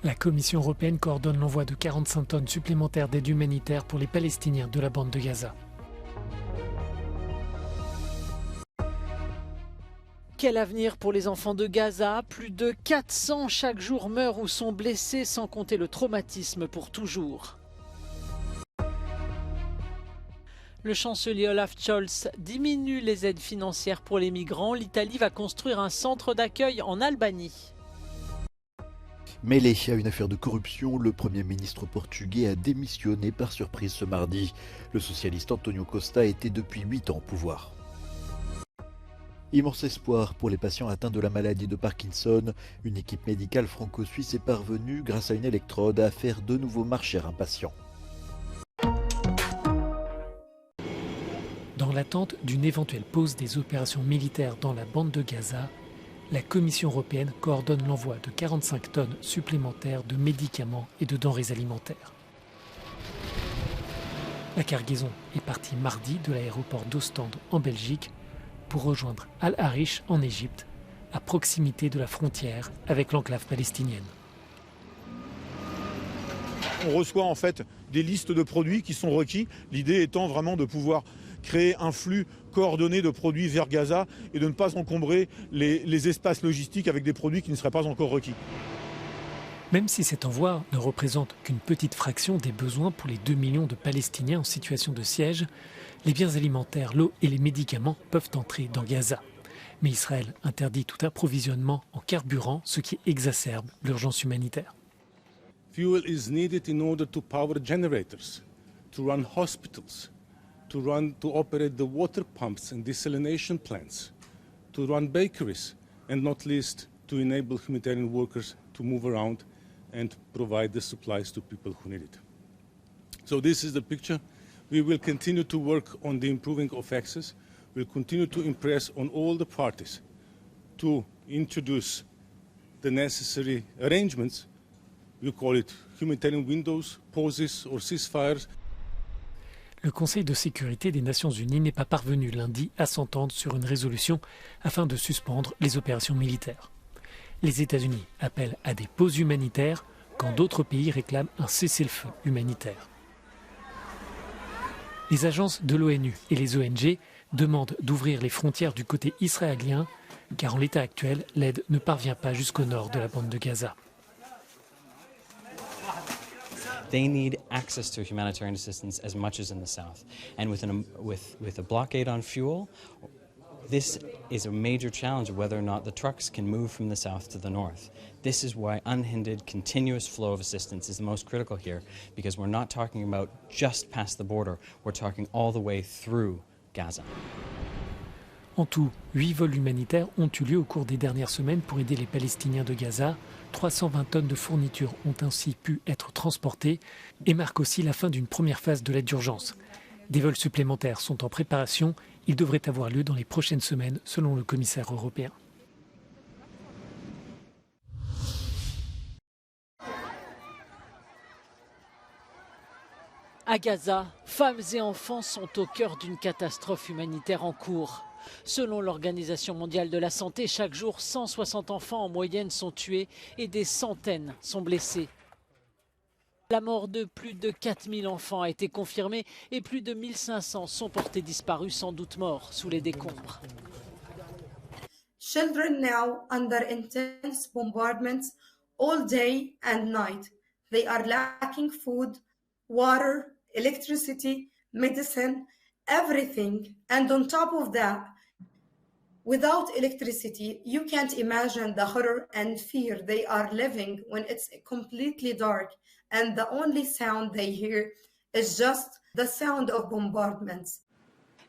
La Commission européenne coordonne l'envoi de 45 tonnes supplémentaires d'aide humanitaire pour les Palestiniens de la bande de Gaza. Quel avenir pour les enfants de Gaza? Plus de 400 chaque jour meurent ou sont blessés, sans compter le traumatisme pour toujours. Le chancelier Olaf Scholz diminue les aides financières pour les migrants. L'Italie va construire un centre d'accueil en Albanie. Mêlé à une affaire de corruption, le Premier ministre portugais a démissionné par surprise ce mardi. Le socialiste António Costa était depuis 8 ans au pouvoir. Immense espoir pour les patients atteints de la maladie de Parkinson. Une équipe médicale franco-suisse est parvenue, grâce à une électrode, à faire de nouveau marcher un patient. Dans l'attente d'une éventuelle pause des opérations militaires dans la bande de Gaza, la Commission européenne coordonne l'envoi de 45 tonnes supplémentaires de médicaments et de denrées alimentaires. La cargaison est partie mardi de l'aéroport d'Ostende en Belgique pour rejoindre Al-Arish en Égypte, à proximité de la frontière avec l'enclave palestinienne. On reçoit en fait des listes de produits qui sont requis, l'idée étant vraiment de pouvoir créer un flux coordonné de produits vers Gaza et de ne pas encombrer les espaces logistiques avec des produits qui ne seraient pas encore requis. Même si cet envoi ne représente qu'une petite fraction des besoins pour les 2 millions de Palestiniens en situation de siège, les biens alimentaires, l'eau et les médicaments peuvent entrer dans Gaza. Mais Israël interdit tout approvisionnement en carburant, ce qui exacerbe l'urgence humanitaire. Fuel is needed in order to power generators, to run hospitals, to operate the water pumps and desalination plants, to run bakeries, and not least to enable humanitarian workers to move around and provide the supplies to people who need it. So this is the picture. We will continue to work on the improving of access. We'll continue to impress on all the parties to introduce the necessary arrangements. We call it humanitarian windows, pauses or ceasefires. Le Conseil de sécurité des Nations Unies n'est pas parvenu lundi à s'entendre sur une résolution afin de suspendre les opérations militaires. Les États-Unis appellent à des pauses humanitaires quand d'autres pays réclament un cessez-le-feu humanitaire. Les agences de l'ONU et les ONG demandent d'ouvrir les frontières du côté israélien car en l'état actuel, l'aide ne parvient pas jusqu'au nord de la bande de Gaza. They need access to humanitarian assistance as much as in the south. And with a blockade on fuel, this is a major challenge of whether or not the trucks can move from the south to the north. This is why unhindered, continuous flow of assistance is the most critical here, because we're not talking about just past the border, we're talking all the way through Gaza. En tout, 8 vols humanitaires ont eu lieu au cours des dernières semaines pour aider les Palestiniens de Gaza. 320 tonnes de fournitures ont ainsi pu être transportées et marquent aussi la fin d'une première phase de l'aide d'urgence. Des vols supplémentaires sont en préparation. Ils devraient avoir lieu dans les prochaines semaines, selon le commissaire européen. À Gaza, femmes et enfants sont au cœur d'une catastrophe humanitaire en cours. Selon l'Organisation mondiale de la santé, chaque jour, 160 enfants en moyenne sont tués et des centaines sont blessés. La mort de plus de 4000 enfants a été confirmée et plus de 1500 sont portés disparus, sans doute morts sous les décombres. Children now under intense bombardments all day and night. They are lacking food, water, electricity, medicine, everything. And on top of that, without electricity, you can't imagine the horror and fear they are living when it's completely dark and the only sound they hear is just the sound of bombardments.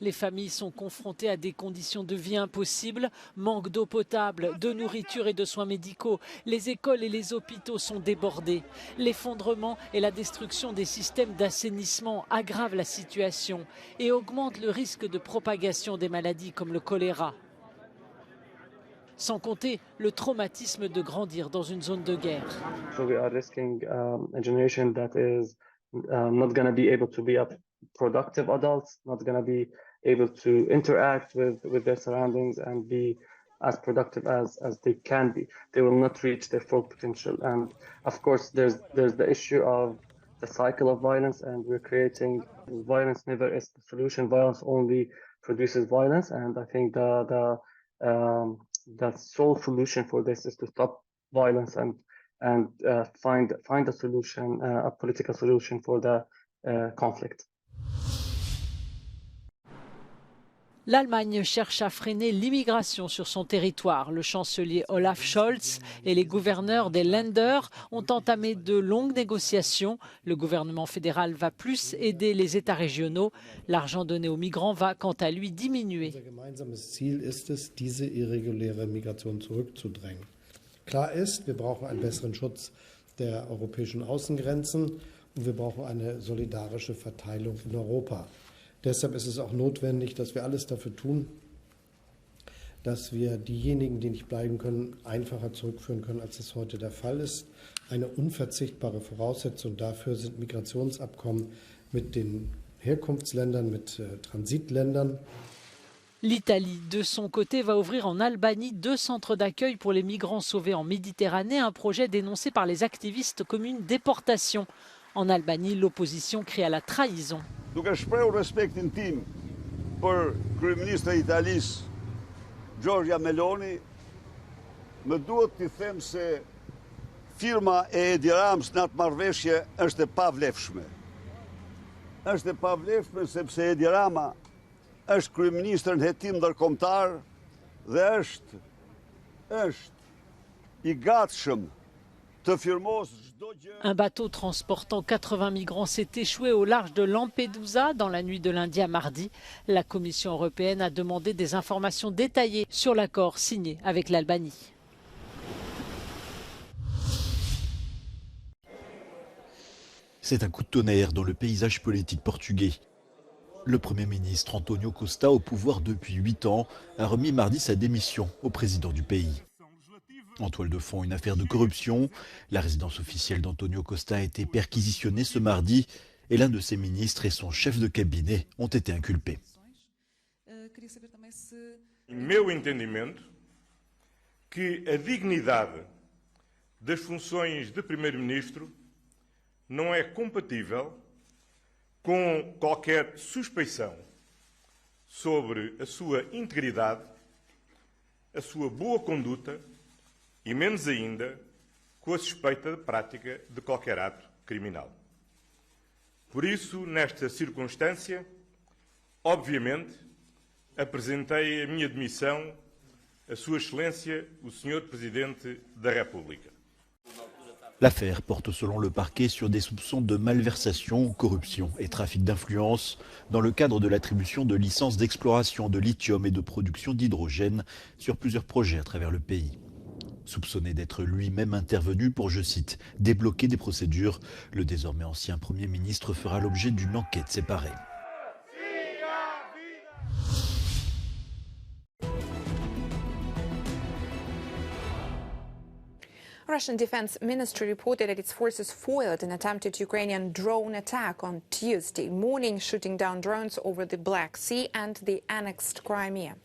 Les familles sont confrontées à des conditions de vie impossibles, manque d'eau potable, de nourriture et de soins médicaux. Les écoles et les hôpitaux sont débordés. L'effondrement et la destruction des systèmes d'assainissement aggravent la situation et augmentent le risque de propagation des maladies comme le choléra. Sans compter le traumatisme de grandir dans une zone de guerre. So we are risking a generation that is not going to be able to be productive adults, not going to be able to interact with their surroundings and be as productive as they can be. They will not reach their full potential. And of course, there's the issue of the cycle of violence, and we're creating violence never is the solution. Violence only produces violence, and I think the sole solution for this is to stop violence and find a solution, a political solution for the conflict. L'Allemagne cherche à freiner l'immigration sur son territoire. Le chancelier Olaf Scholz et les gouverneurs des Länder ont entamé de longues négociations. Le gouvernement fédéral va plus aider les États régionaux. L'argent donné aux migrants va quant à lui diminuer. Unser gemeinsames Ziel ist es, diese irreguläre Migration zurückzudrängen. Klar ist, wir brauchen einen besseren Schutz der europäischen Außengrenzen und wir brauchen eine solidarische Verteilung in Europa. Deshalb ist es auch notwendig, dass wir alles dafür tun, dass wir diejenigen, die nicht bleiben können, einfacher zurückführen können, als es heute der Fall ist. Eine unverzichtbare Voraussetzung dafür sind Migrationsabkommen mit den Herkunftsländern, mit Transitländern. L'Italie, de son côté, va ouvrir en Albanie 2 centres d'accueil pour les migrants sauvés en Méditerranée, un projet dénoncé par les activistes communes déportation. En Albanie, l'opposition crie à la trahison. Duke shprehur respektin tim për kryeministra e Italisë, Giorgia Meloni, më duhet t'i them se firma e Edi Ramës në atë marrëveshje është e pavlefshme. Është e pavlefshme sepse Edi Rama është kryeministër në hetim ndërkombëtar dhe është i gatshëm të firmosë. Un bateau transportant 80 migrants s'est échoué au large de Lampedusa dans la nuit de lundi à mardi. La Commission européenne a demandé des informations détaillées sur l'accord signé avec l'Albanie. C'est un coup de tonnerre dans le paysage politique portugais. Le Premier ministre António Costa, au pouvoir depuis 8 ans, a remis mardi sa démission au président du pays. En toile de fond, une affaire de corruption. La résidence officielle d'António Costa a été perquisitionnée ce mardi et l'un de ses ministres et son chef de cabinet ont été inculpés. Meu entendimento que a dignidade das funções de primeiro-ministro não é compatível com qualquer suspeição sobre a sua integridade, a sua boa conduta e menos ainda com a suspeita de prática de qualquer ato criminal. Por isso, nesta circunstância, obviamente, apresentei a minha demissão a Sua Excelência, o Sr. Presidente da República. L'affaire porte selon le parquet sur des soupçons de malversation, corruption et trafic d'influence dans le cadre de l'attribution de licences d'exploration de lithium et de production d'hydrogène sur plusieurs projets à travers le pays. Soupçonné d'être lui-même intervenu pour, je cite, débloquer des procédures, le désormais ancien Premier ministre fera l'objet d'une enquête séparée. Russian Defense Ministry reported that its forces foiled an attempted Ukrainian drone attack on Tuesday morning, shooting down drones over the Black Sea and the annexed Crimea.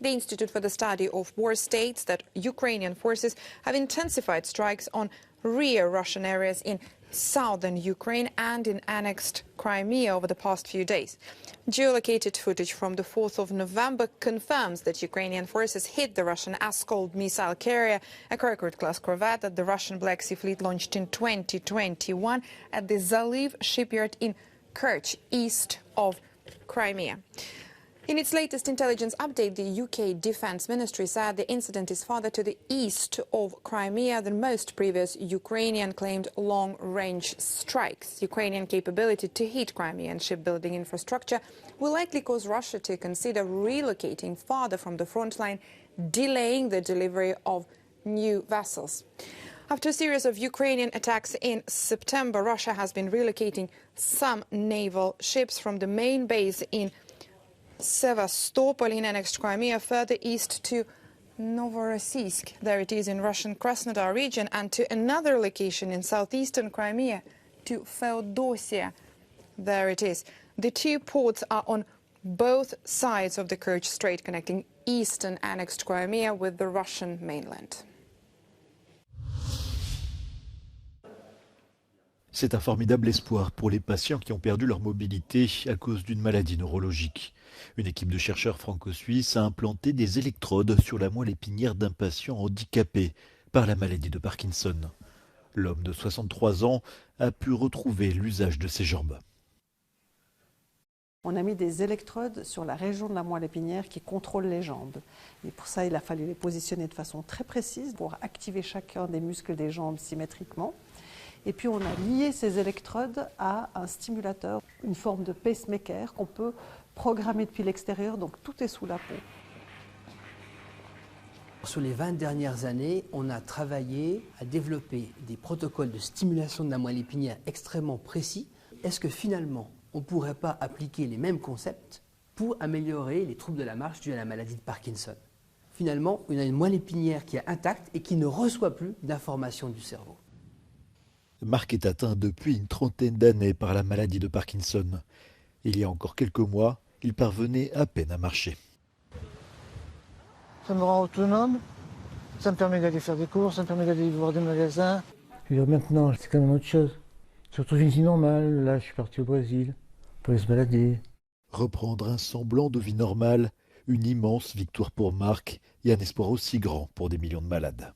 The Institute for the Study of War states that Ukrainian forces have intensified strikes on rear Russian areas in southern Ukraine and in annexed Crimea over the past few days. Geolocated footage from the 4th of November confirms that Ukrainian forces hit the Russian Askold missile carrier, a Kirkuk-class corvette that the Russian Black Sea Fleet launched in 2021 at the Zaliv shipyard in Kerch, east of Crimea. In its latest intelligence update, the UK Defence Ministry said the incident is farther to the east of Crimea than most previous Ukrainian-claimed long-range strikes. Ukrainian capability to hit Crimean shipbuilding infrastructure will likely cause Russia to consider relocating farther from the front line, delaying the delivery of new vessels. After a series of Ukrainian attacks in September, Russia has been relocating some naval ships from the main base in Sevastopol in annexed Crimea further east to Novorossiysk, there it is in Russian Krasnodar region, and to another location in southeastern Crimea, to Feodosia, there it is. The two ports are on both sides of the Kerch Strait connecting eastern annexed Crimea with the Russian mainland. C'est un formidable espoir pour les patients qui ont perdu leur mobilité à cause d'une maladie neurologique. Une équipe de chercheurs franco-suisses a implanté des électrodes sur la moelle épinière d'un patient handicapé par la maladie de Parkinson. L'homme de 63 ans a pu retrouver l'usage de ses jambes. On a mis des électrodes sur la région de la moelle épinière qui contrôle les jambes. Et pour ça, il a fallu les positionner de façon très précise pour activer chacun des muscles des jambes symétriquement. Et puis on a lié ces électrodes à un stimulateur, une forme de pacemaker qu'on peut programmer depuis l'extérieur, donc tout est sous la peau. Sur les 20 dernières années, on a travaillé à développer des protocoles de stimulation de la moelle épinière extrêmement précis. Est-ce que finalement, on ne pourrait pas appliquer les mêmes concepts pour améliorer les troubles de la marche dus à la maladie de Parkinson? Finalement, on a une moelle épinière qui est intacte et qui ne reçoit plus d'informations du cerveau. Marc est atteint depuis une trentaine d'années par la maladie de Parkinson. Il y a encore quelques mois, il parvenait à peine à marcher. Ça me rend autonome, ça me permet d'aller faire des courses, ça me permet d'aller voir des magasins. Maintenant, c'est quand même autre chose. Je retrouve une vie normale, là je suis parti au Brésil pour aller se balader. Reprendre un semblant de vie normale, une immense victoire pour Marc et un espoir aussi grand pour des millions de malades.